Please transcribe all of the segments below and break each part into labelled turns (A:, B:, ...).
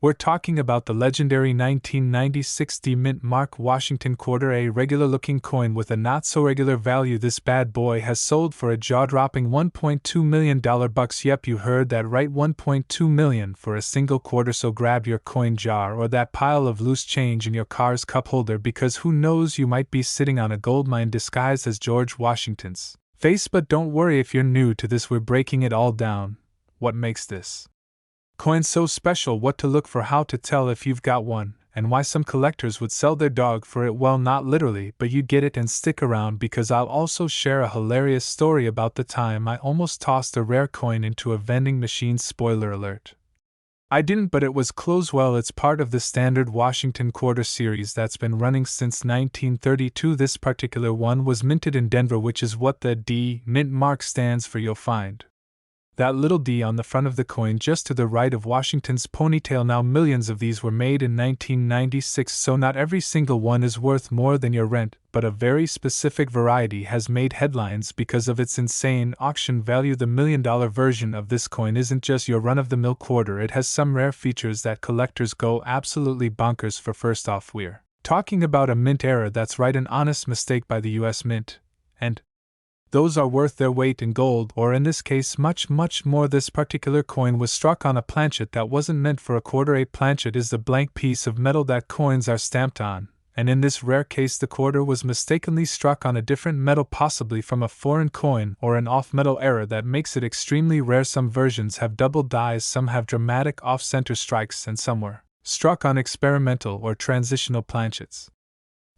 A: We're talking about the legendary 1996 D Mint Mark Washington quarter, a regular-looking coin with a not-so-regular value. This bad boy has sold for a jaw-dropping $1.2 million bucks. Yep, you heard that right, $1.2 million for a single quarter. So grab your coin jar or that pile of loose change in your car's cup holder, because who knows, you might be sitting on a gold mine disguised as George Washington's face. But don't worry if you're new to this, we're breaking it all down. What makes this coin so special, what to look for, how to tell if you've got one, and why some collectors would sell their dog for it. Well, not literally, but you get it, and stick around because I'll also share a hilarious story about the time I almost tossed a rare coin into a vending machine. Spoiler alert. I didn't, but it was close. Well, it's part of the standard Washington quarter series that's been running since 1932. This particular one was minted in Denver, which is what the D Mint Mark stands for. You'll find that little D on the front of the coin just to the right of Washington's ponytail. Now, millions of these were made in 1996, so not every single one is worth more than your rent, but a very specific variety has made headlines because of its insane auction value. The $1 million version of this coin isn't just your run-of-the-mill quarter, it has some rare features that collectors go absolutely bonkers for. First off, we're talking about a mint error. That's right, an honest mistake by the US Mint, and those are worth their weight in gold, or in this case much, much more. This particular coin was struck on a planchet that wasn't meant for a quarter. A planchet is the blank piece of metal that coins are stamped on, and in this rare case the quarter was mistakenly struck on a different metal, possibly from a foreign coin or an off-metal error that makes it extremely rare. Some versions have double dies, some have dramatic off-center strikes, and some were struck on experimental or transitional planchets.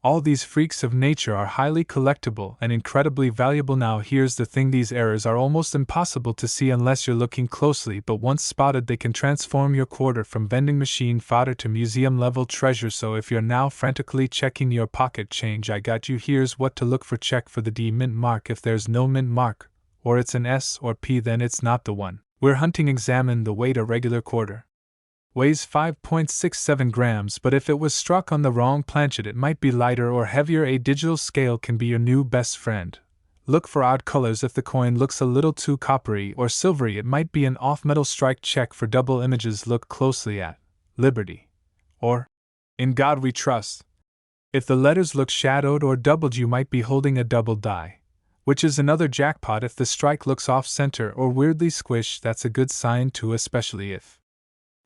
A: All these freaks of nature are highly collectible and incredibly valuable. Now, here's the thing, these errors are almost impossible to see unless you're looking closely, but once spotted they can transform your quarter from vending machine fodder to museum-level treasure. So if you're now frantically checking your pocket change, I got you. Here's what to look for. Check for the D Mint Mark. If there's no mint mark, or it's an S or P, then it's not the one we're hunting. Examine the weight. A regular quarter weighs 5.67 grams, but if it was struck on the wrong planchet it might be lighter or heavier. A digital scale can be your new best friend. Look for odd colors. If the coin looks a little too coppery or silvery, it might be an off-metal strike. Check for double images. Look closely at Liberty or In God We Trust. If the letters look shadowed or doubled, you might be holding a double die, which is another jackpot. If the strike looks off-center or weirdly squished, that's a good sign too, especially if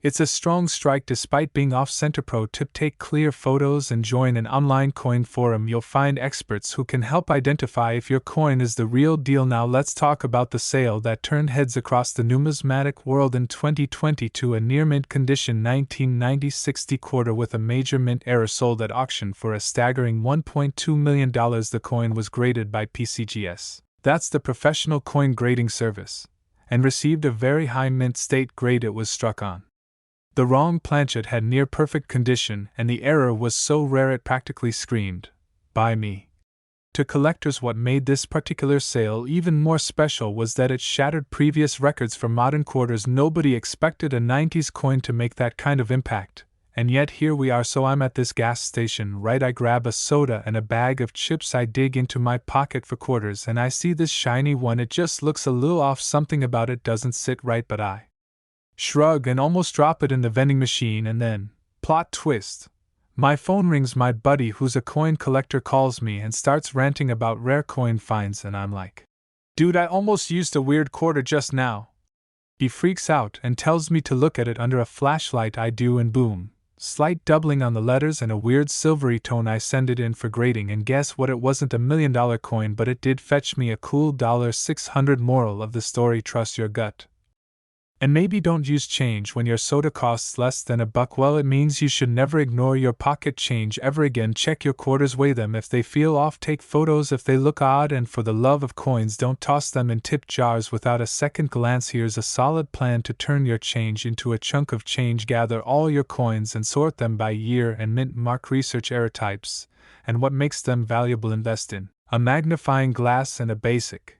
A: it's a strong strike despite being off-center. Pro tip: take clear photos and join an online coin forum. You'll find experts who can help identify if your coin is the real deal. Now let's talk about the sale that turned heads across the numismatic world in 2022. A near-mint condition 1996 quarter with a major mint error sold at auction for a staggering $1.2 million. The coin was graded by PCGS, that's the Professional Coin Grading Service, and received a very high mint state grade. It was struck on the wrong planchet, had near-perfect condition, and the error was so rare it practically screamed, "Buy me." To collectors, what made this particular sale even more special was that it shattered previous records for modern quarters. Nobody expected a 90s coin to make that kind of impact, and yet here we are. So I'm at this gas station, right? I grab a soda and a bag of chips. I dig into my pocket for quarters, and I see this shiny one. It just looks a little off, something about it doesn't sit right, but I shrug and almost drop it in the vending machine, and then, plot twist, my phone rings. My buddy, who's a coin collector, calls me and starts ranting about rare coin finds, and I'm like, "Dude, I almost used a weird quarter just now." He freaks out and tells me to look at it under a flashlight. I do, and boom, slight doubling on the letters and a weird silvery tone. I send it in for grading, and guess what? It wasn't $1 million coin, but it did fetch me a cool $600. Moral of the story: trust your gut. And maybe don't use change when your soda costs less than $1. Well, it means you should never ignore your pocket change ever again. Check your quarters, weigh them. If they feel off, take photos. If they look odd, and for the love of coins, don't toss them in tip jars without a second glance. Here's a solid plan to turn your change into a chunk of change. Gather all your coins and sort them by year and mint mark. Research error types and what makes them valuable. Invest in a magnifying glass and a basic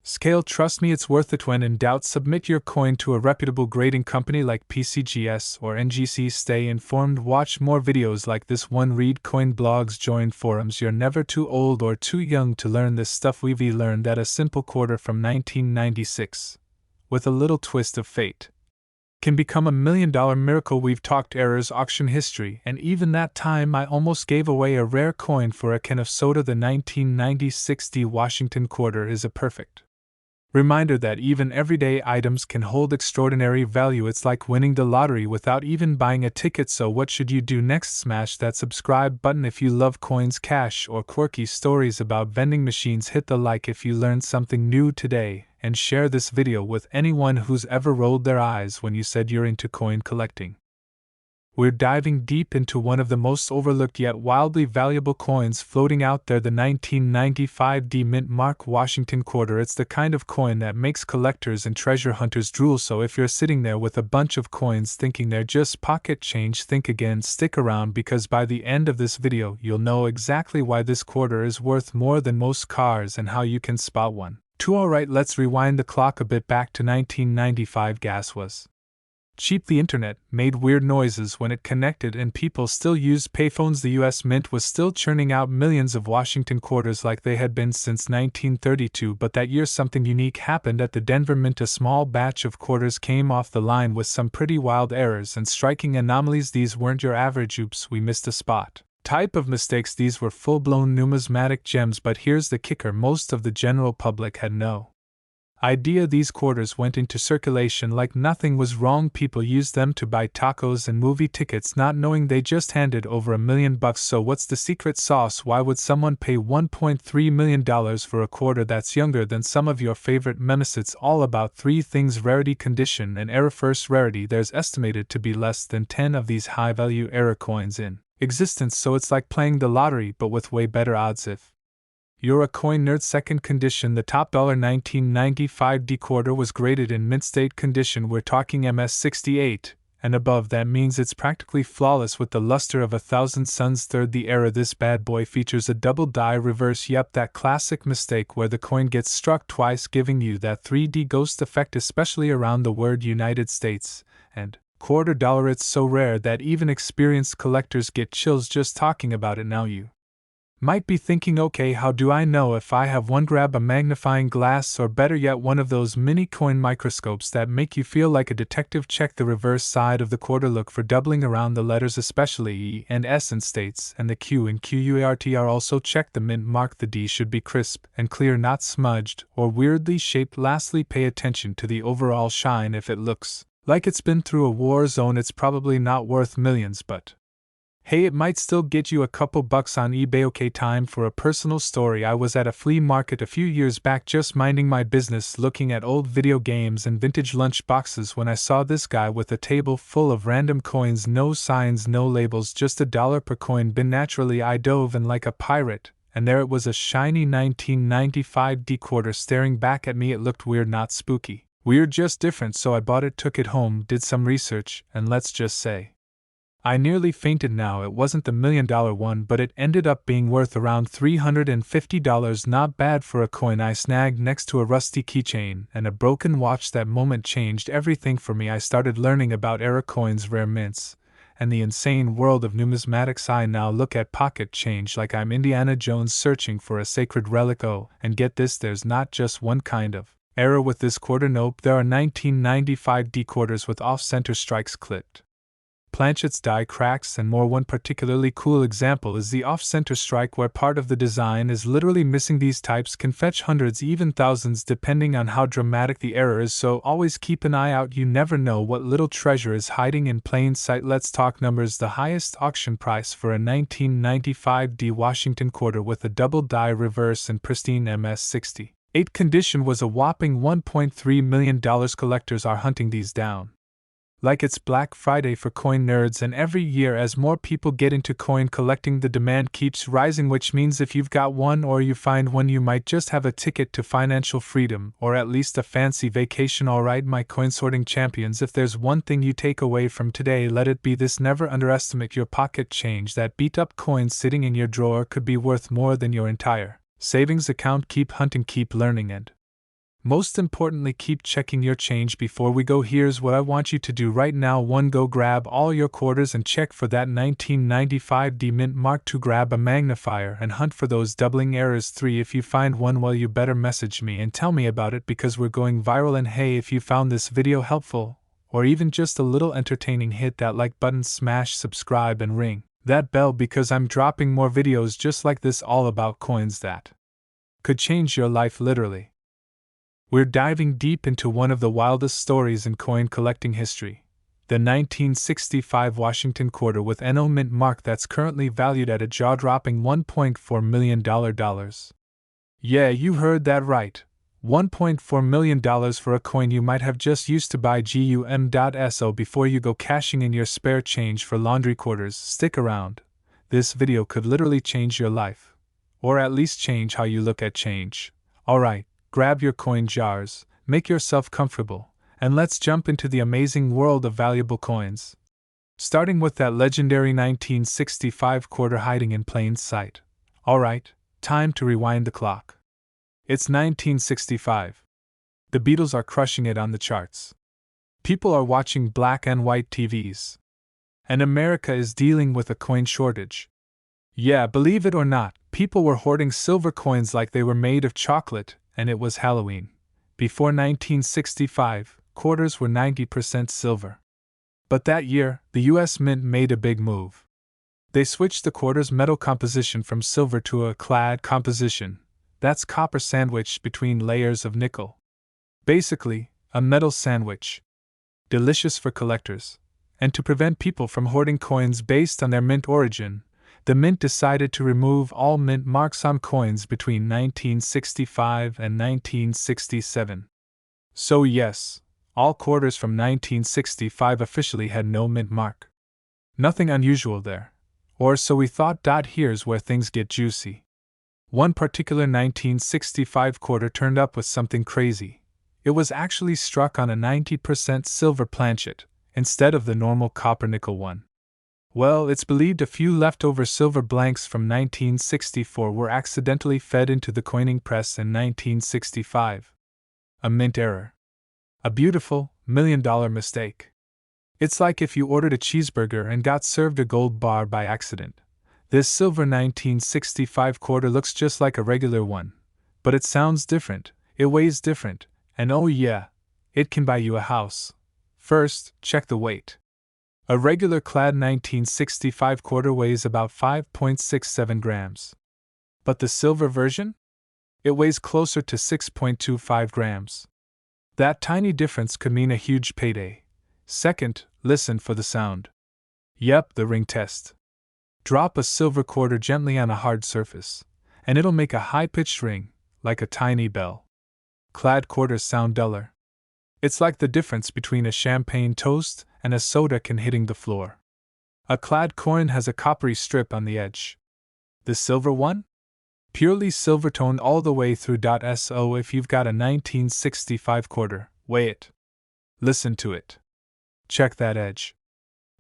A: scale. Trust me, it's worth it. When in doubt, submit your coin to a reputable grading company like PCGS or NGC. Stay informed, watch more videos like this one, read coin blogs, join forums. You're never too old or too young to learn this stuff. We've learned that a simple quarter from 1996, with a little twist of fate, can become a $1 million miracle. We've talked errors, auction history, and even that time I almost gave away a rare coin for a can of soda. The 1990-60 Washington quarter is a perfect reminder that even everyday items can hold extraordinary value. It's like winning the lottery without even buying a ticket. So what should you do next? Smash that subscribe button if you love coins, cash, or quirky stories about vending machines. Hit the like if you learned something new today, and share this video with anyone who's ever rolled their eyes when you said you're into coin collecting. We're diving deep into one of the most overlooked yet wildly valuable coins floating out there, the 1995 mint Mark Washington quarter. It's the kind of coin that makes collectors and treasure hunters drool. So if you're sitting there with a bunch of coins thinking they're just pocket change, think again. Stick around, because by the end of this video you'll know exactly why this quarter is worth more than most cars and how you can spot one. Alright, let's rewind the clock a bit back to 1995. Gas was cheap. The internet made weird noises when it connected, and people still used payphones. The US Mint was still churning out millions of Washington quarters like they had been since 1932, but that year something unique happened at the Denver Mint. A small batch of quarters came off the line with some pretty wild errors and striking anomalies. These weren't your average "oops, we missed a spot" type of mistakes. These were full-blown numismatic gems. But here's the kicker: most of the general public had no idea these quarters went into circulation like nothing was wrong. People used them to buy tacos and movie tickets, not knowing they just handed over $1 million. So what's the secret sauce? Why would someone pay $1.3 million for a quarter that's younger than some of your favorite memes? It's all about three things: rarity, condition, and error. First, rarity. There's estimated to be less than 10 of these high-value error coins in existence, so it's like playing the lottery but with way better odds if you're a coin nerd. Second, condition. The top $1995 quarter was graded in mint state condition. We're talking MS68 and above. That means it's practically flawless with the luster of 1,000 suns. Third, the error. This bad boy features a double die reverse. Yep, that classic mistake where the coin gets struck twice, giving you that 3D ghost effect, especially around the word United States and quarter dollar. It's so rare that even experienced collectors get chills just talking about it. Now you might be thinking, okay, how do I know if I have one? Grab a magnifying glass, or better yet, one of those mini coin microscopes that make you feel like a detective. Check the reverse side of the quarter. Look for doubling around the letters, especially E and S in states, and the Q in QUARTR. Also check the mint mark. The D should be crisp and clear, not smudged or weirdly shaped. Lastly, pay attention to the overall shine. If it looks like it's been through a war zone, it's probably not worth millions, but hey, it might still get you a couple bucks on eBay. Okay, time for a personal story. I was at a flea market a few years back, just minding my business, looking at old video games and vintage lunch boxes, when I saw this guy with a table full of random coins. No signs, no labels, just $1 per coin bin. Naturally, I dove in like a pirate, and there it was, a shiny 1995 quarter staring back at me. It looked weird, not spooky. Weird, just different. So I bought it, took it home, did some research, and let's just say I nearly fainted. Now, it wasn't the $1 million one, but it ended up being worth around $350. Not bad for a coin I snagged next to a rusty keychain and a broken watch. That moment changed everything for me. I started learning about error coins, rare mints, and the insane world of numismatics. I now look at pocket change like I'm Indiana Jones searching for a sacred relic. Oh, and get this, there's not just one kind of error with this quarter. Nope, there are 1995 quarters with off-center strikes, clipped planchets, die cracks, and more. One particularly cool example is the off-center strike where part of the design is literally missing. These types can fetch hundreds, even thousands, depending on how dramatic the error is, so always keep an eye out. You never know what little treasure is hiding in plain sight. Let's talk numbers. The highest auction price for a 1995 Washington quarter with a double die reverse and pristine MS68 condition was a whopping $1.3 million. Collectors are hunting these down like it's Black Friday for coin nerds, and every year as more people get into coin collecting, the demand keeps rising, which means if you've got one or you find one, you might just have a ticket to financial freedom, or at least a fancy vacation. Alright, my coin sorting champions, if there's one thing you take away from today, let it be this: never underestimate your pocket change. That beat up coin sitting in your drawer could be worth more than your entire savings account. Keep hunting, keep learning, and most importantly, keep checking your change. Before we go, here's what I want you to do right now. 1. Go grab all your quarters and check for that 1995 mint mark. 2. Grab a magnifier and hunt for those doubling errors. 3. If you find one, well, you better message me and tell me about it, because we're going viral. And hey, if you found this video helpful, or even just a little entertaining, hit that like button, smash subscribe, and ring that bell because I'm dropping more videos just like this all about coins that could change your life literally. We're diving deep into one of the wildest stories in coin collecting history, the 1965 Washington quarter with NO mint mark that's currently valued at a jaw-dropping $1.4 million. Yeah, you heard that right. $1.4 million for a coin you might have just used to buy GUM.SO before you go cashing in your spare change for laundry quarters. Stick around. This video could literally change your life. Or at least change how you look at change. Alright, grab your coin jars, make yourself comfortable, and let's jump into the amazing world of valuable coins. Starting with that legendary 1965 quarter hiding in plain sight. Alright, time to rewind the clock. It's 1965. The Beatles are crushing it on the charts. People are watching black and white TVs. And America is dealing with a coin shortage. Yeah, believe it or not, people were hoarding silver coins like they were made of chocolate, and it was Halloween. Before 1965, quarters were 90% silver. But that year, the US Mint made a big move. They switched the quarter's metal composition from silver to a clad composition. That's copper sandwiched between layers of nickel. Basically, a metal sandwich. Delicious for collectors. And to prevent people from hoarding coins based on their mint origin, the mint decided to remove all mint marks on coins between 1965 and 1967. So yes, all quarters from 1965 officially had no mint mark. Nothing unusual there. Or so we thought. Here's where things get juicy. One particular 1965 quarter turned up with something crazy. It was actually struck on a 90% silver planchet, instead of the normal copper-nickel one. Well, it's believed a few leftover silver blanks from 1964 were accidentally fed into the coining press in 1965. A mint error. A beautiful, $1 million mistake. It's like if you ordered a cheeseburger and got served a gold bar by accident. This silver 1965 quarter looks just like a regular one, but it sounds different, it weighs different, and oh yeah, it can buy you a house. First, check the weight. A regular clad 1965 quarter weighs about 5.67 grams. But the silver version? It weighs closer to 6.25 grams. That tiny difference could mean a huge payday. Second, listen for the sound. Yep, the ring test. Drop a silver quarter gently on a hard surface, and it'll make a high-pitched ring, like a tiny bell. Clad quarters sound duller. It's like the difference between a champagne toast and a soda can hitting the floor. A clad coin has a coppery strip on the edge. The silver one? Purely silver toned all the way through. So if you've got a 1965 quarter, weigh it. Listen to it. Check that edge.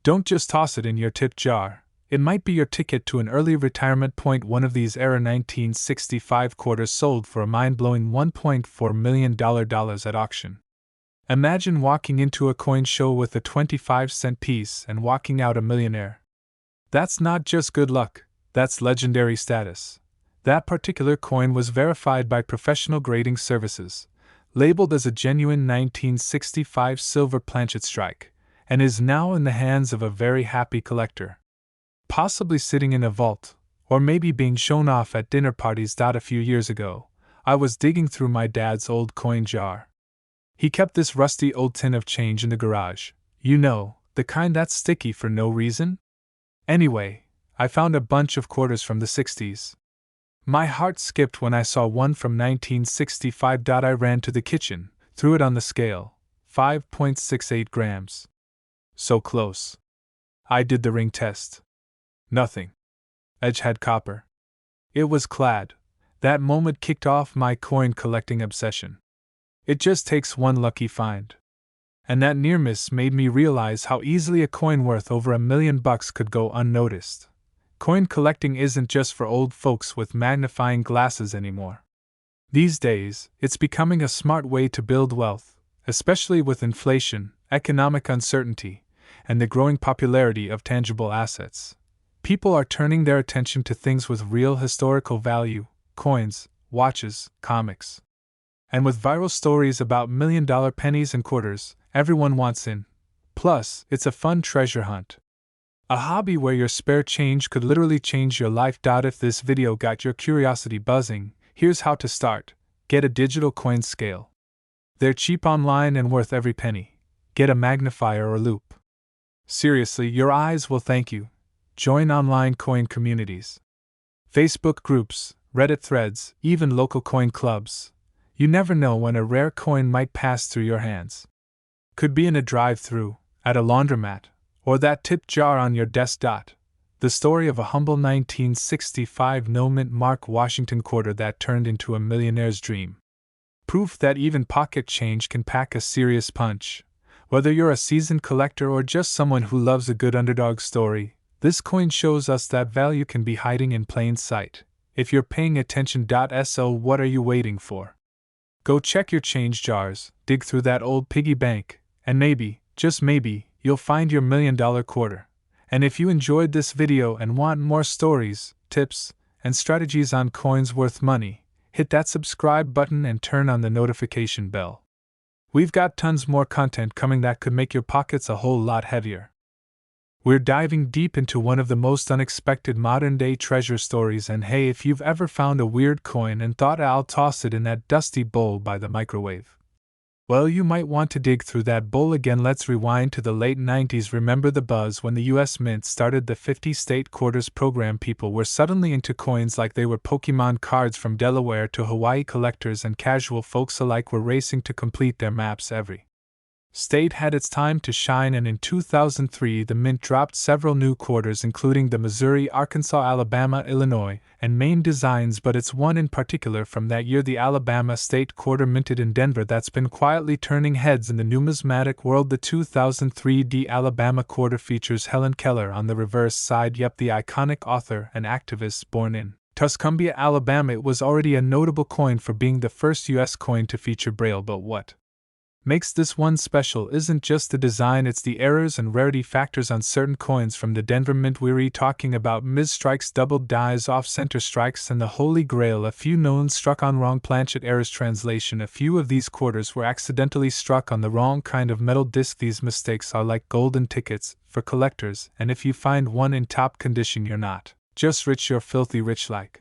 A: Don't just toss it in your tip jar. It might be your ticket to an early retirement. One of these era 1965 quarters sold for a mind-blowing $1.4 million at auction. Imagine walking into a coin show with a 25-cent piece and walking out a millionaire. That's not just good luck, that's legendary status. That particular coin was verified by professional grading services, labeled as a genuine 1965 silver planchet strike, and is now in the hands of a very happy collector. Possibly sitting in a vault, or maybe being shown off at dinner parties. A few years ago, I was digging through my dad's old coin jar. He kept this rusty old tin of change in the garage. You know, the kind that's sticky for no reason? Anyway, I found a bunch of quarters from the 60s. My heart skipped when I saw one from 1965. I ran to the kitchen, threw it on the scale. 5.68 grams. So close. I did the ring test. Nothing. Edge had copper. It was clad. That moment kicked off my coin collecting obsession. It just takes one lucky find. And that near miss made me realize how easily a coin worth over $1 million could go unnoticed. Coin collecting isn't just for old folks with magnifying glasses anymore. These days, it's becoming a smart way to build wealth, especially with inflation, economic uncertainty, and the growing popularity of tangible assets. People are turning their attention to things with real historical value: coins, watches, comics. And with viral stories about $1 million pennies and quarters, everyone wants in. Plus, it's a fun treasure hunt. A hobby where your spare change could literally change your life. If this video got your curiosity buzzing, here's how to start. Get a digital coin scale. They're cheap online and worth every penny. Get a magnifier or loupe. Seriously, your eyes will thank you. Join online coin communities. Facebook groups, Reddit threads, even local coin clubs. You never know when a rare coin might pass through your hands. Could be in a drive-thru, at a laundromat, or that tip jar on your desk. The story of a humble 1965 no-mint Mark Washington quarter that turned into a millionaire's dream. Proof that even pocket change can pack a serious punch. Whether you're a seasoned collector or just someone who loves a good underdog story, this coin shows us that value can be hiding in plain sight. If you're paying attention. So what are you waiting for? Go check your change jars, dig through that old piggy bank, and maybe, just maybe, you'll find your $1 million quarter. And if you enjoyed this video and want more stories, tips, and strategies on coins worth money, hit that subscribe button and turn on the notification bell. We've got tons more content coming that could make your pockets a whole lot heavier. We're diving deep into one of the most unexpected modern-day treasure stories, and hey, if you've ever found a weird coin and thought I'll toss it in that dusty bowl by the microwave, well, you might want to dig through that bowl again. Let's rewind to the late 90s. Remember the buzz when the US Mint started the 50-state quarters program? People were suddenly into coins like they were Pokemon cards. From Delaware to Hawaii, collectors and casual folks alike were racing to complete their maps. Every state had its time to shine, and in 2003 the Mint dropped several new quarters, including the Missouri, Arkansas, Alabama, Illinois, and Maine designs, but it's one in particular from that year, the Alabama State Quarter minted in Denver, that's been quietly turning heads in the numismatic world. The 2003 Alabama Quarter features Helen Keller on the reverse side. Yep, the iconic author and activist born in Tuscumbia, Alabama. It was already a notable coin for being the first U.S. coin to feature Braille, but what makes this one special isn't just the design, it's the errors and rarity factors on certain coins from the Denver Mint. We're talking about mis-strikes, doubled dies, off-center strikes, and the Holy Grail, a few known struck on wrong planchet errors. Translation: a few of these quarters were accidentally struck on the wrong kind of metal disc. These mistakes are like golden tickets for collectors, and if you find one in top condition, you're not just rich, you're filthy rich. Like,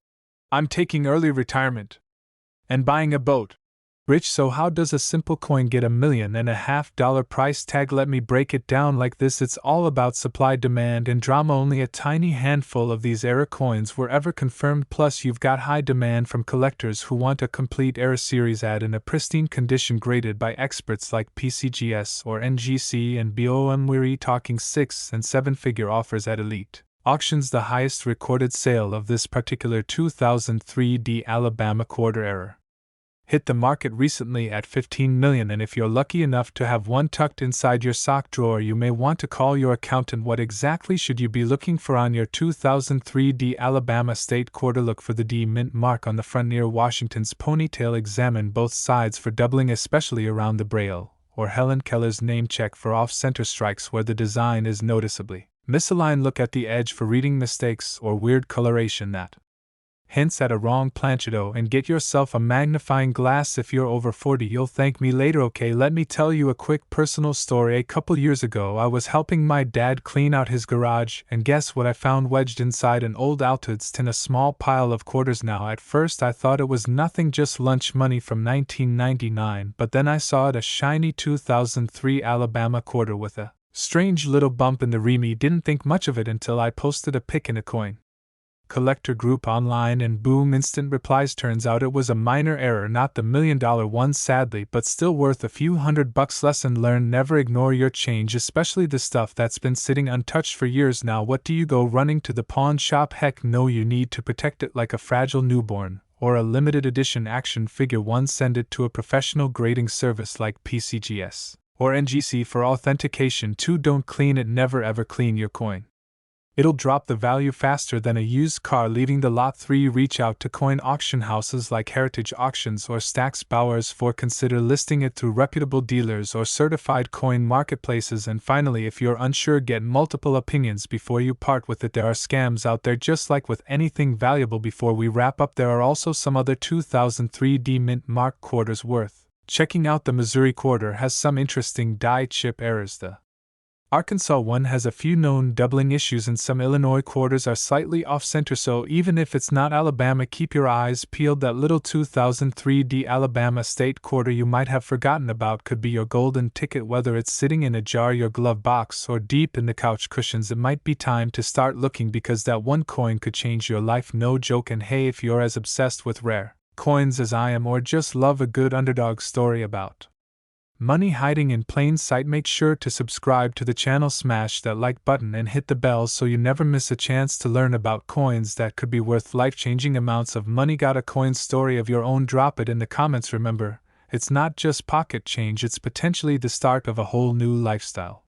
A: I'm taking early retirement and buying a boat. Rich. So how does a simple coin get $1.5 million price tag? Let me break it down like this. It's all about supply, demand, and drama. Only a tiny handful of these error coins were ever confirmed, plus you've got high demand from collectors who want a complete error series ad in a pristine condition graded by experts like PCGS or NGC and BOM. We're talking 6- and 7-figure offers at elite auctions. The highest recorded sale of this particular 2003 Alabama quarter error hit the market recently at $15 million, and if you're lucky enough to have one tucked inside your sock drawer, you may want to call your accountant. What exactly should you be looking for on your 2003 Alabama State Quarter? Look for the D Mint mark on the front near Washington's ponytail. Examine both sides for doubling, especially around the Braille or Helen Keller's name. Check for off-center strikes where the design is noticeably misaligned. Look at the edge for reading mistakes or weird coloration that hints at a wrong planchet. And get yourself a magnifying glass. If you're over 40, you'll thank me later. Okay, let me tell you a quick personal story. A couple years ago, I was helping my dad clean out his garage, and guess what I found wedged inside an old Altoods tin? A small pile of quarters. Now, at first I thought it was nothing, just lunch money from 1999, but then I saw it, a shiny 2003 Alabama quarter with a strange little bump in the rim. Didn't think much of it until I posted a pic in a coin collector group online, and boom, instant replies. Turns out it was a minor error, not the $1 million one sadly, but still worth a few $100. Lesson learned: never ignore your change, especially the stuff that's been sitting untouched for years. Now what do you go running to the pawn shop? Heck no, you need to protect it like a fragile newborn or a limited edition action figure. One, send it to a professional grading service like PCGS or NGC for authentication. 2, don't clean it. Never ever clean your coin. It'll drop the value faster than a used car leaving the lot. 3, reach out to coin auction houses like Heritage Auctions or Stack's Bowers. 4, consider listing it through reputable dealers or certified coin marketplaces. And finally, if you're unsure, get multiple opinions before you part with it. There are scams out there just like with anything valuable. Before we wrap up, there are also some other 2003 Mint mark quarters worth checking out. The Missouri quarter has some interesting die chip errors. The Arkansas one has a few known doubling issues and some Illinois quarters are slightly off-center, so even if it's not Alabama, keep your eyes peeled. That little 2003 Alabama state quarter you might have forgotten about could be your golden ticket. Whether it's sitting in a jar, your glove box, or deep in the couch cushions, it might be time to start looking, because that one coin could change your life, no joke. And hey, if you're as obsessed with rare coins as I am, or just love a good underdog story about money hiding in plain sight, make sure to subscribe to the channel, smash that like button, and hit the bell so you never miss a chance to learn about coins that could be worth life-changing amounts of money. Got a coin story of your own? Drop it in the comments. Remember, it's not just pocket change, it's potentially the start of a whole new lifestyle.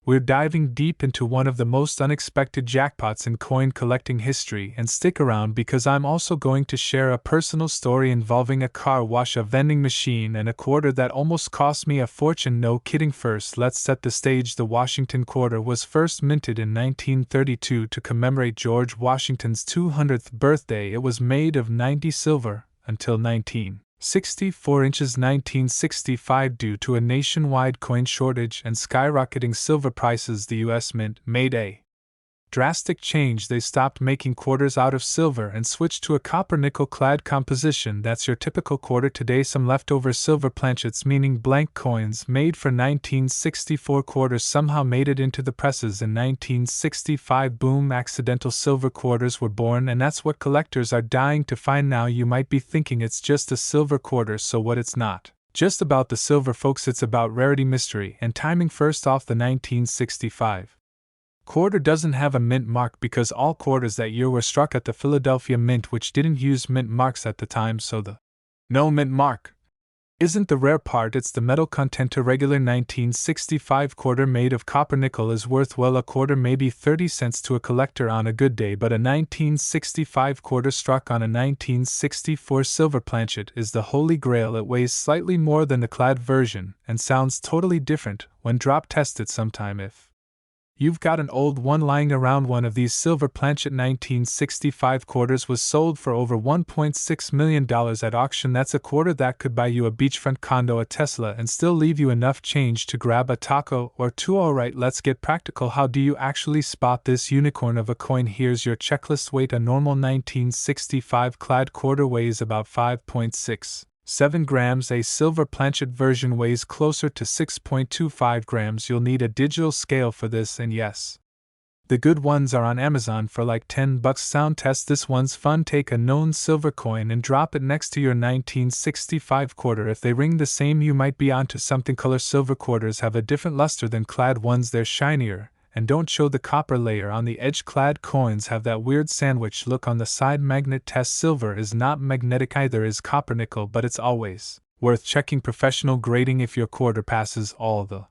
A: We're diving deep into one of the most unexpected jackpots in coin collecting history, and stick around because I'm also going to share a personal story involving a car wash, a vending machine, and a quarter that almost cost me a fortune. No kidding. First, let's set the stage. The Washington quarter was first minted in 1932 to commemorate George Washington's 200th birthday. It was made of 90 silver until 1964 inches 1965. Due to a nationwide coin shortage and skyrocketing silver prices, the U.S. Mint made a drastic change. They stopped making quarters out of silver and switched to a copper-nickel clad composition. That's your typical quarter today. Some leftover silver planchets, meaning blank coins made for 1964 quarters, somehow made it into the presses in 1965. Boom, accidental silver quarters were born, and that's what collectors are dying to find now. You might be thinking it's just a silver quarter, so what? It's not just about the silver, folks, it's about rarity, mystery, and timing. First off, the 1965 quarter doesn't have a mint mark because all quarters that year were struck at the Philadelphia Mint, which didn't use mint marks at the time, so the no mint mark isn't the rare part, it's the metal content. A regular 1965 quarter made of copper nickel is worth, well, a quarter, maybe 30 cents to a collector on a good day, but a 1965 quarter struck on a 1964 silver planchet is the holy grail. It weighs slightly more than the clad version and sounds totally different when drop tested sometime. If you've got an old one lying around, one of these silver planchet 1965 quarters was sold for over $1.6 million at auction. That's a quarter that could buy you a beachfront condo, a Tesla, and still leave you enough change to grab a taco or two. Alright, let's get practical. How do you actually spot this unicorn of a coin? Here's your checklist. Weight: a normal 1965 clad quarter weighs about 5.67 grams. A silver planchet version weighs closer to 6.25 grams. You'll need a digital scale for this, and yes, the good ones are on Amazon for like $10. Sound test: this one's fun. Take a known silver coin and drop it next to your 1965 quarter. If they ring the same, you might be onto something. Color: silver quarters have a different luster than clad ones. They're shinier and don't show the copper layer on the edge. Clad coins have that weird sandwich look on the side. Magnet test: silver is not magnetic, either is copper nickel, but it's always worth checking. Professional grading: if your quarter passes all the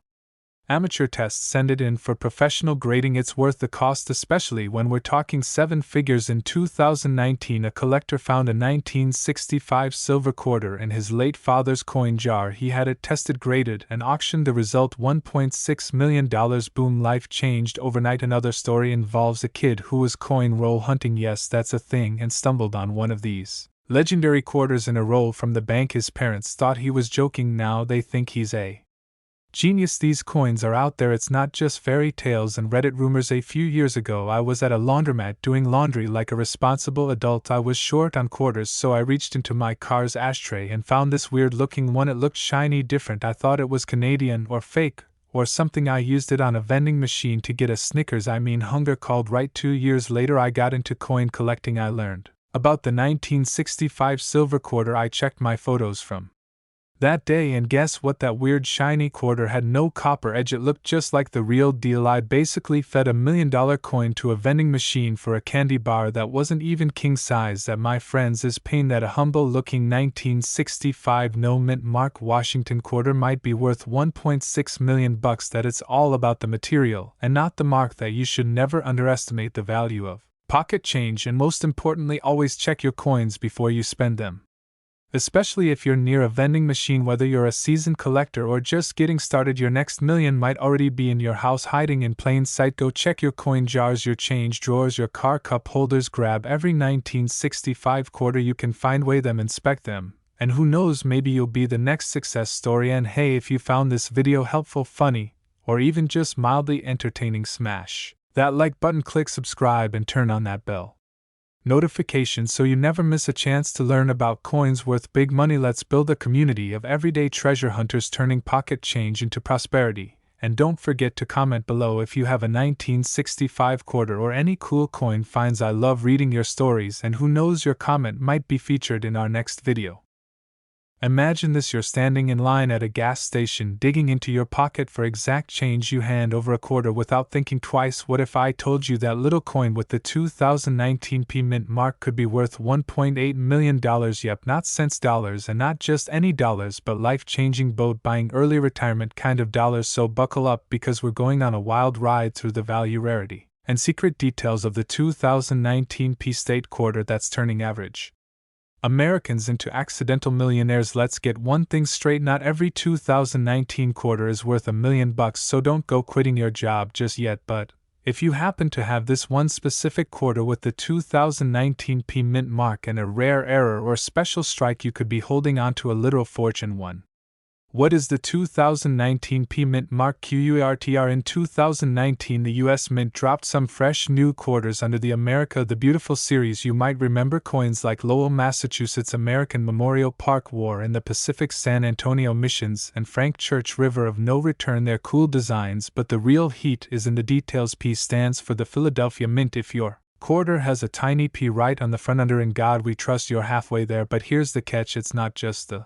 A: amateur tests, send it in for professional grading. It's worth the cost, especially when we're talking seven figures. In 2019, a collector found a 1965 silver quarter in his late father's coin jar. He had it tested, graded, and auctioned. The result: $1.6 million. Boom, life changed overnight. Another story involves a kid who was coin roll hunting, yes, that's a thing, and stumbled on one of these legendary quarters in a roll from the bank. His parents thought he was joking. Now they think he's a genius. These coins are out there, it's not just fairy tales and Reddit rumors. A few years ago, I was at a laundromat doing laundry like a responsible adult. I was short on quarters, so I reached into my car's ashtray and found this weird looking one. It looked shiny, different. I thought it was Canadian or fake or something. I used it on a vending machine to get a Snickers. I mean, hunger called right. 2 years later, I got into coin collecting. I learned about the 1965 silver quarter. I checked my photos from that day, and guess what? That weird shiny quarter had no copper edge. It looked just like the real deal. I basically fed $1 million coin to a vending machine for a candy bar that wasn't even king size. That, my friends, is pain. That a humble looking 1965 no mint mark Washington quarter might be worth $1.6 million. That it's all about the material and not the mark. That you should never underestimate the value of pocket change, and most importantly, always check your coins before you spend them. Especially if you're near a vending machine. Whether you're a seasoned collector or just getting started, your next million might already be in your house, hiding in plain sight. Go check your coin jars, your change drawers, your car cup holders. Grab every 1965 quarter you can find, weigh them, inspect them, and who knows, maybe you'll be the next success story. And hey, if you found this video helpful, funny, or even just mildly entertaining, smash that like button, click subscribe, and turn on that bell notifications so you never miss a chance to learn about coins worth big money. Let's build a community of everyday treasure hunters turning pocket change into prosperity. And don't forget to comment below if you have a 1965 quarter or any cool coin finds. I love reading your stories, and who knows, your comment might be featured in our next video. Imagine this: you're standing in line at a gas station, digging into your pocket for exact change. You hand over a quarter without thinking twice. What if I told you that little coin with the 2019 P mint mark could be worth $1.8 million? Yep, not cents dollars, and not just any dollars, but life-changing, boat-buying, early retirement kind of dollars. So buckle up, because we're going on a wild ride through the value, rarity, and secret details of the 2019 P state quarter that's turning average Americans into accidental millionaires. Let's get one thing straight: not every 2019 quarter is worth $1 million, so don't go quitting your job just yet. But if you happen to have this one specific quarter with the 2019 P mint mark and a rare error or special strike, you could be holding on to a literal fortune. What is the 2019 P mint mark? QURTR. In 2019, the US Mint dropped some fresh new quarters under the America the Beautiful series. You might remember coins like Lowell, Massachusetts, American Memorial Park War, and the Pacific San Antonio Missions, and Frank Church River of No Return. They're cool designs, but the real heat is in the details. P stands for the Philadelphia Mint. If your quarter has a tiny P right on the front under "In God We Trust," you're halfway there. But here's the catch: it's not just the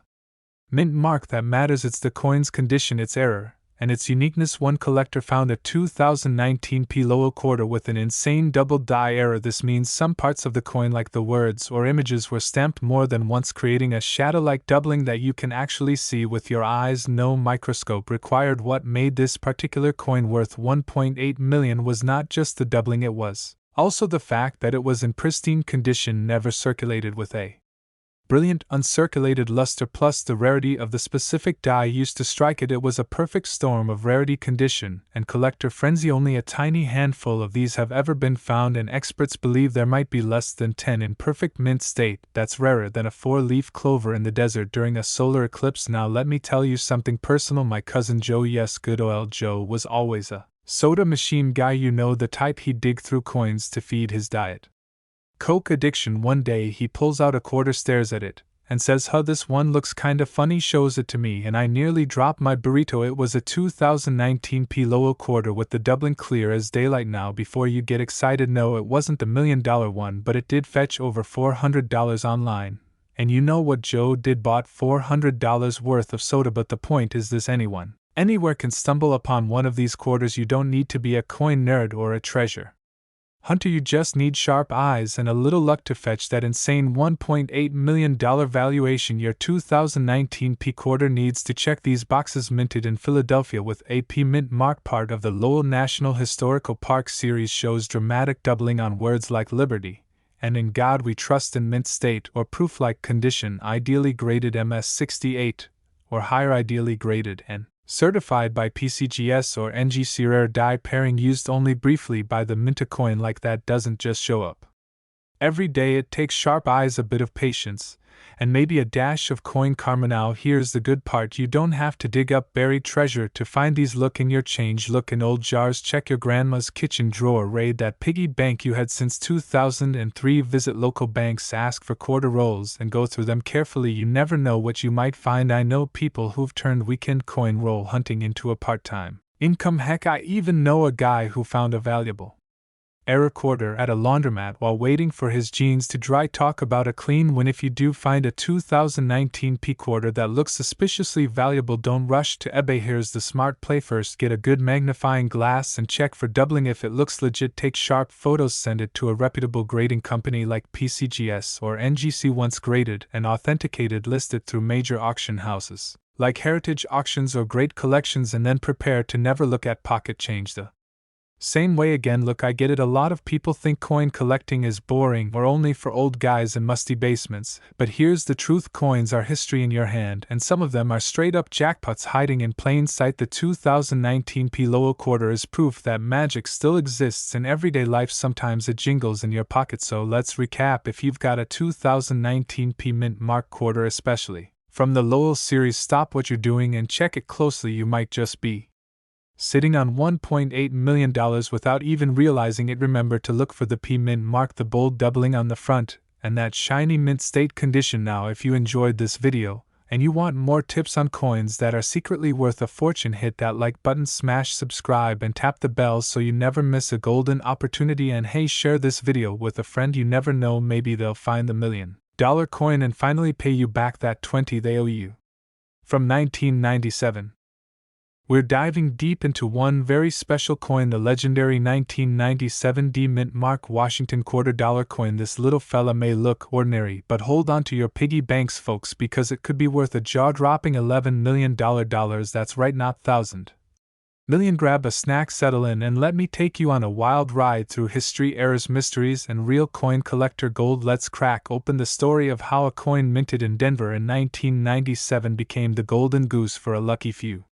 A: mint mark that matters, it's the coin's condition, its error, and its uniqueness. One collector found a 2019 P Lowell quarter with an insane double die error. This means some parts of the coin, like the words or images, were stamped more than once, creating a shadow-like doubling that you can actually see with your eyes. No microscope required. What made this particular coin worth $1.8 million was not just the doubling, it was also the fact that it was in pristine condition, never circulated with a brilliant uncirculated luster, plus the rarity of the specific die used to strike it. It was a perfect storm of rarity, condition, and collector frenzy. Only a tiny handful of these have ever been found, and experts believe there might be less than 10 in perfect mint state. That's rarer than a 4-leaf clover in the desert during a solar eclipse. Now let me tell you something personal. My cousin Joe, yes, good old Joe, was always a soda machine guy. You know, the type he'd dig through coins to feed his diet Coke addiction. One day he pulls out a quarter, stares at it, and says, "Huh, this one looks kinda funny," shows it to me, and I nearly dropped my burrito. It was a 2019 P Lowell quarter with the doubling clear as daylight. Now, before you get excited, no, it wasn't the $1 million one, but it did fetch over $400 online. And you know what Joe did? Bought $400 worth of soda. But the point is this: anyone, anywhere can stumble upon one of these quarters. You don't need to be a coin nerd or a treasure hunter, you just need sharp eyes and a little luck to fetch that insane $1.8 million valuation. Your 2019 P quarter needs to check these boxes: minted in Philadelphia with a P mint mark, part of the Lowell National Historical Park series, shows dramatic doubling on words like liberty and "In God We Trust," in mint state or proof-like condition, ideally graded MS68 or higher, ideally graded and certified by PCGS or NGC. Rare die pairing used only briefly by the mint. A coin like that doesn't just show up every day. It takes sharp eyes, a bit of patience, and maybe a dash of coin karma. Now here's the good part: you don't have to dig up buried treasure to find these. Look in your change, look in old jars, check your grandma's kitchen drawer, raid that piggy bank you had since 2003, visit local banks, ask for quarter rolls, and go through them carefully. You never know what you might find. I know people who've turned weekend coin roll hunting into a part-time income. Heck, I even know a guy who found a valuable error quarter at a laundromat while waiting for his jeans to dry. Talk about a clean win. If you do find a 2019 P quarter that looks suspiciously valuable, don't rush to eBay. Here's the smart play: first, get a good magnifying glass and check for doubling. If it looks legit, take sharp photos, send it to a reputable grading company like PCGS or NGC. Once graded and authenticated, list it through major auction houses like Heritage Auctions or Great Collections, and then prepare to never look at pocket change the same way again. Look, I get it, a lot of people think coin collecting is boring or only for old guys in musty basements, but here's the truth: coins are history in your hand, and some of them are straight up jackpots hiding in plain sight. The 2019 P Lowell quarter is proof that magic still exists in everyday life. Sometimes it jingles in your pocket. So let's recap: if you've got a 2019 P mint mark quarter, especially from the Lowell series, stop what you're doing and check it closely. You might just be sitting on $1.8 million without even realizing it. Remember to look for the P mint mark, the bold doubling on the front, and that shiny mint state condition. Now, if you enjoyed this video, and you want more tips on coins that are secretly worth a fortune, hit that like button, smash subscribe, and tap the bell so you never miss a golden opportunity. And hey, share this video with a friend. You never know, maybe they'll find the $1 million coin and finally pay you back that $20 they owe you. From 1997. We're diving deep into one very special coin, the legendary 1997 D Mint Mark Washington $2 coin. This little fella may look ordinary, but hold on to your piggy banks, folks, because it could be worth a jaw-dropping $11 million. That's right, not thousand million. Grab a snack, settle in, and let me take you on a wild ride through history, errors, mysteries, and real coin collector gold. Let's crack open the story of how a coin minted in Denver in 1997 became the golden goose for a lucky few.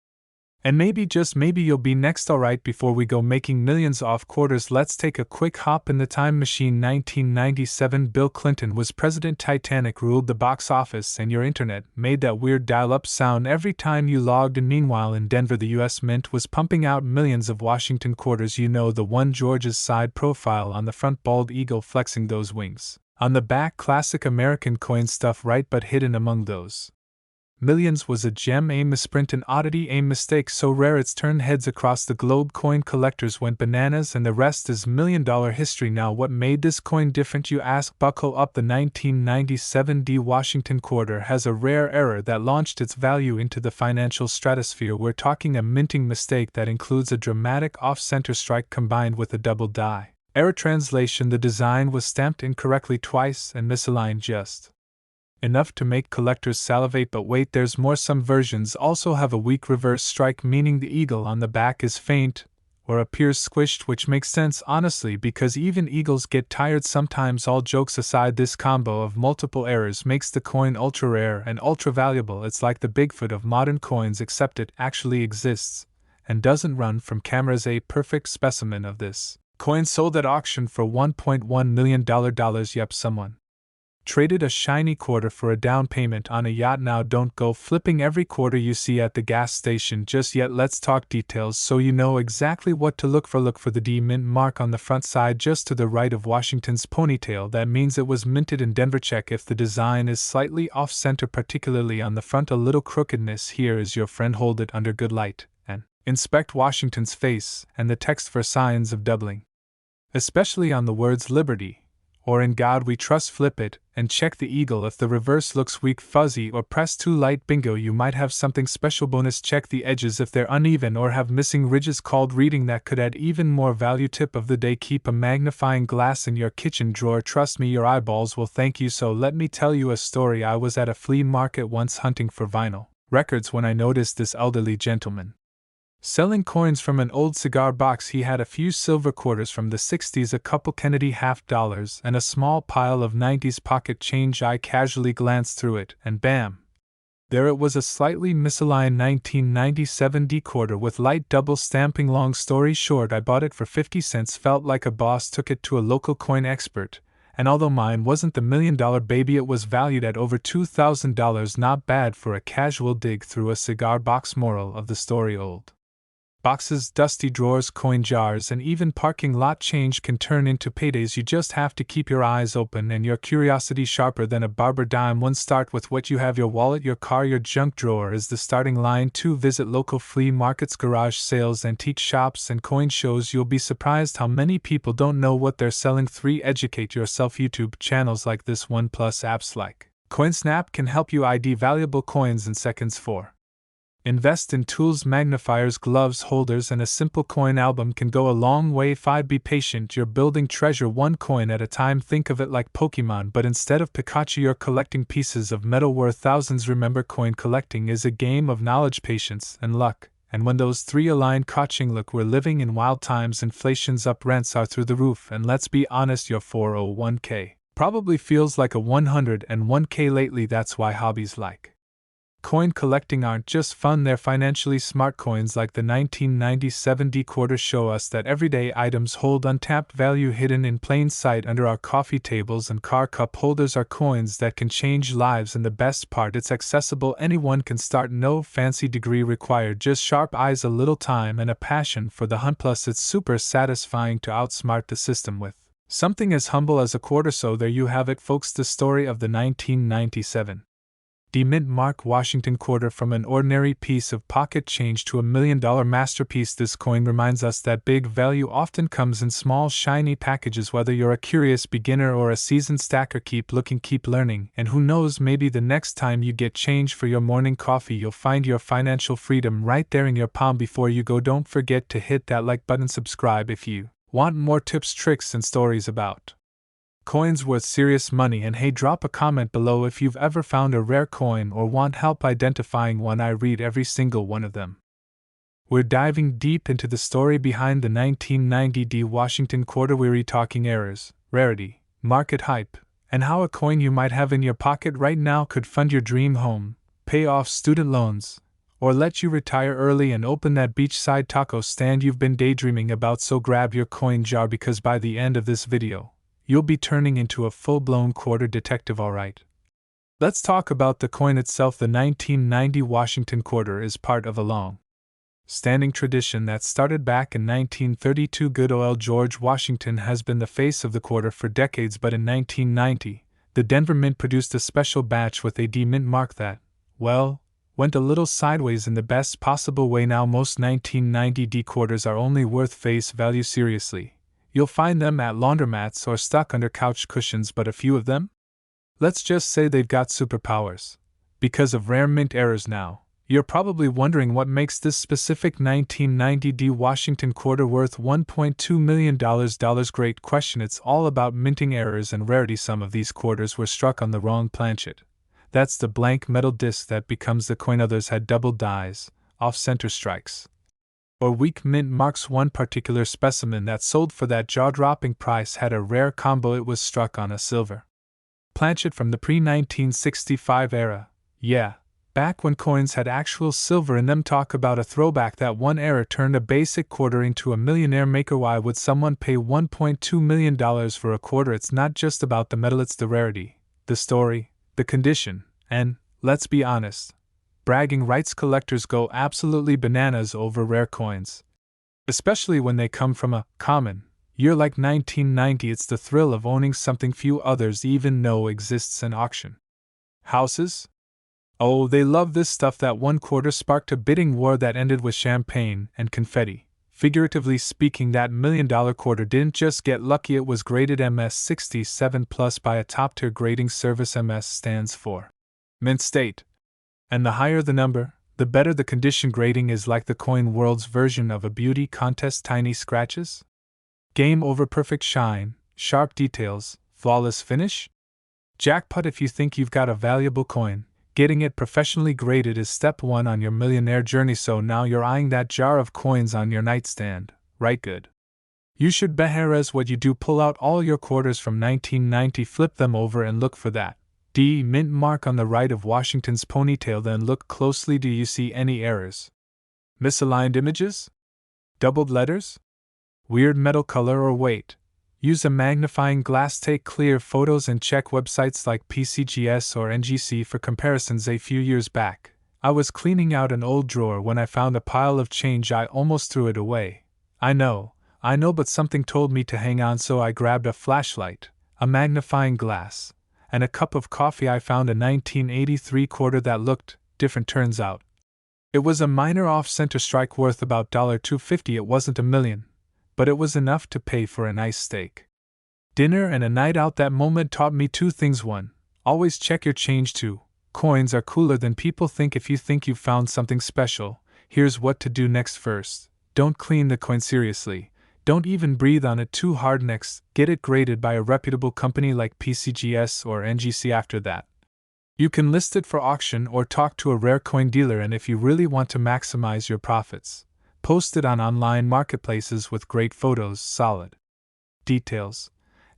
A: And maybe, just maybe, you'll be next. Alright, before we go making millions off quarters, let's take a quick hop in the time machine. 1997, Bill Clinton was president. Titanic ruled the box office, and your internet made that weird dial-up sound every time you logged in. Meanwhile, in Denver, the US Mint was pumping out millions of Washington quarters. You know, the one, George's side profile on the front, bald eagle flexing those wings. On the back, classic American coin stuff, right? But hidden among those millions was a gem, a misprint, an oddity, a mistake so rare it's turned heads across the globe. Coin collectors went bananas, and the rest is $1 million history. Now, what made this coin different, you ask? Buckle up. The 1997 D Washington quarter has a rare error that launched its value into the financial stratosphere. We're talking a minting mistake that includes a dramatic off-center strike combined with a double die error. Translation: the design was stamped incorrectly twice and misaligned just enough to make collectors salivate. But wait, there's more. Some versions also have a weak reverse strike, meaning the eagle on the back is faint or appears squished, which makes sense, honestly, because even eagles get tired sometimes. All jokes aside, this combo of multiple errors makes the coin ultra rare and ultra valuable. It's like the Bigfoot of modern coins, except it actually exists and doesn't run from cameras. A perfect specimen of this coin sold at auction for $1.1 million. Yep, someone traded a shiny quarter for a down payment on a yacht. Now, don't go flipping every quarter you see at the gas station just yet. Let's talk details so you know exactly what to look for. Look for the D Mint mark on the front side just to the right of Washington's ponytail. That means it was minted in Denver. Check if the design is slightly off-center, particularly on the front. A little crookedness here is your friend. Hold it under good light and inspect Washington's face and the text for signs of doubling, especially on the words Liberty or In God We Trust. Flip it, and check the eagle. If the reverse looks weak, fuzzy, or pressed too light, bingo, you might have something special. Bonus: check the edges if they're uneven or have missing ridges, called reading. That could add even more value. Tip of the day: keep a magnifying glass in your kitchen drawer. Trust me, your eyeballs will thank you. So let me tell you a story. I was at a flea market once hunting for vinyl records when I noticed this elderly gentleman selling coins from an old cigar box. He had a few silver quarters from the 60s, a couple Kennedy $50, and a small pile of 90s pocket change. I casually glanced through it, and bam! There it was, a slightly misaligned 1997 D quarter with light double stamping. Long story short, I bought it for 50 cents, felt like a boss, took it to a local coin expert, and although mine wasn't the $1 million baby, it was valued at over $2,000. Not bad for a casual dig through a cigar box. Moral of the story: old boxes, dusty drawers, coin jars, and even parking lot change can turn into paydays. You just have to keep your eyes open and your curiosity sharper than a barber dime. 1. Start with what you have: your wallet, your car, your junk drawer is the starting line. 2. Visit local flea markets, garage sales, antique shops, and coin shows. You'll be surprised how many people don't know what they're selling. 3. Educate yourself. YouTube channels like this one plus apps like CoinSnap can help you ID valuable coins in seconds. 4. Invest in tools, magnifiers, gloves, holders, and a simple coin album can go a long way. 5. Be patient. You're building treasure one coin at a time. Think of it like Pokemon, but instead of Pikachu, you're collecting pieces of metal worth thousands. Remember, coin collecting is a game of knowledge, patience, and luck. And when those 3 align, coaching, look, we're living in wild times. Inflation's up, rents are through the roof, and let's be honest, your 401k probably feels like a 101k lately. That's why hobbies like Coin collecting aren't just fun, they're financially smart. Coins like the 1997 D quarter show us that everyday items hold untapped value hidden in plain sight under our coffee tables and car cup holders. Are coins that can change lives, and the best part, it's accessible. Anyone can start, no fancy degree required, just sharp eyes, a little time, and a passion for the hunt. Plus, it's super satisfying to outsmart the system with something as humble as a quarter. So there you have it, folks, the story of the 1997 D Mint Mark Washington quarter, from an ordinary piece of pocket change to $1 million masterpiece. This coin reminds us that big value often comes in small, shiny packages. Whether you're a curious beginner or a seasoned stacker, keep looking, keep learning, and who knows, maybe the next time you get change for your morning coffee, you'll find your financial freedom right there in your palm. Before you go, don't forget to hit that like button, subscribe if you want more tips, tricks, and stories about coins worth serious money, and hey, drop a comment below if you've ever found a rare coin or want help identifying one. I read every single one of them. We're diving deep into the story behind the 1990 D Washington quarter. We're talking errors, rarity, market hype, and how a coin you might have in your pocket right now could fund your dream home, pay off student loans, or let you retire early and open that beachside taco stand you've been daydreaming about. So grab your coin jar, because by the end of this video, you'll be turning into a full-blown quarter detective, alright? Let's talk about the coin itself. The 1990 Washington quarter is part of a long-standing tradition that started back in 1932. Good old George Washington has been the face of the quarter for decades, but in 1990, the Denver Mint produced a special batch with a D Mint mark that, well, went a little sideways in the best possible way. Now most 1990 D quarters are only worth face value. Seriously, you'll find them at laundromats or stuck under couch cushions, but a few of them? Let's just say they've got superpowers. Because of rare mint errors. Now, you're probably wondering what makes this specific 1990 D Washington quarter worth $1.2 million. Great question. It's all about minting errors and rarity. Some of these quarters were struck on the wrong planchet. That's the blank metal disc that becomes the coin. Others had double dies, off-center strikes, or weak mint marks. One particular specimen that sold for that jaw-dropping price had a rare combo. It was struck on a silver planchet from the pre-1965 era. Yeah, back when coins had actual silver in them. Talk about a throwback. That one error turned a basic quarter into a millionaire maker. Why would someone pay $1.2 million for a quarter? It's not just about the metal, it's the rarity, the story, the condition, and, let's be honest, bragging rights. Collectors go absolutely bananas over rare coins, especially when they come from a common year like 1990. It's the thrill of owning something few others even know exists. An auction houses? Oh, they love this stuff. That one quarter sparked a bidding war that ended with champagne and confetti. Figuratively speaking, that $1 million quarter didn't just get lucky, it was graded MS 67 plus by a top-tier grading service. MS stands for mint state. And the higher the number, the better the condition. Grading is like the coin world's version of a beauty contest. Tiny scratches? Game over. Perfect shine, sharp details, flawless finish? Jackpot. If you think you've got a valuable coin, getting it professionally graded is step one on your millionaire journey. So now you're eyeing that jar of coins on your nightstand, right? Good. You should be. Here's what you do. Pull out all your quarters from 1990, flip them over, and look for that D Mint mark on the right of Washington's ponytail. Then look closely. Do you see any errors? Misaligned images? Doubled letters? Weird metal color or weight? Use a magnifying glass, take clear photos, and check websites like PCGS or NGC for comparisons. A few years back, I was cleaning out an old drawer when I found a pile of change. I almost threw it away. I know, but something told me to hang on, so I grabbed a flashlight, a magnifying glass, and a cup of coffee. I found a 1983 quarter that looked different. Turns out, it was a minor off-center strike worth about $2.50. It wasn't $1 million. But it was enough to pay for a nice steak dinner and a night out. That moment taught me two things. One, always check your change. Two, coins are cooler than people think. If you think you've found something special, here's what to do next. First, don't clean the coin. Seriously, don't even breathe on it too hard. Next, get it graded by a reputable company like PCGS or NGC. After that, you can list it for auction or talk to a rare coin dealer. And if you really want to maximize your profits, post it on online marketplaces with great photos, solid details,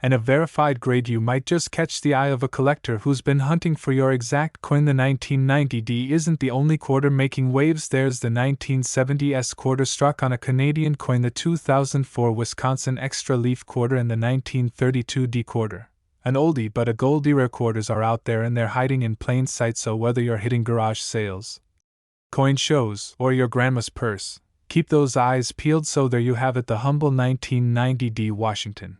A: and a verified grade. You might just catch the eye of a collector who's been hunting for your exact coin. The 1990D isn't the only quarter making waves. There's the 1970s quarter struck on a Canadian coin, the 2004 Wisconsin Extra Leaf quarter, and the 1932D quarter. An oldie but a goldie. Rare quarters are out there and they're hiding in plain sight, so whether you're hitting garage sales, coin shows, or your grandma's purse, keep those eyes peeled. So there you have it, the humble 1990D Washington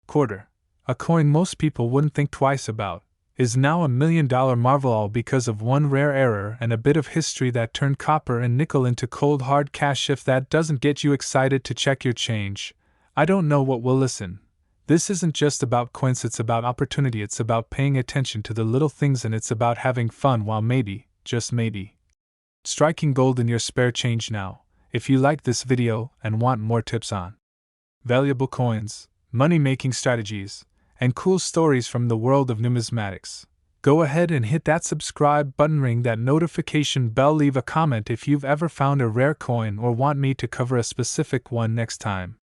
A: quarter, a coin most people wouldn't think twice about, is now $1 million marvel, all because of one rare error and a bit of history that turned copper and nickel into cold hard cash. If that doesn't get you excited to check your change, I don't know what will. Listen, this isn't just about coins, it's about opportunity, it's about paying attention to the little things, and it's about having fun while maybe, just maybe, striking gold in your spare change. Now, if you like this video and want more tips on valuable coins, money-making strategies, and cool stories from the world of numismatics, go ahead and hit that subscribe button, ring that notification bell, leave a comment if you've ever found a rare coin or want me to cover a specific one next time.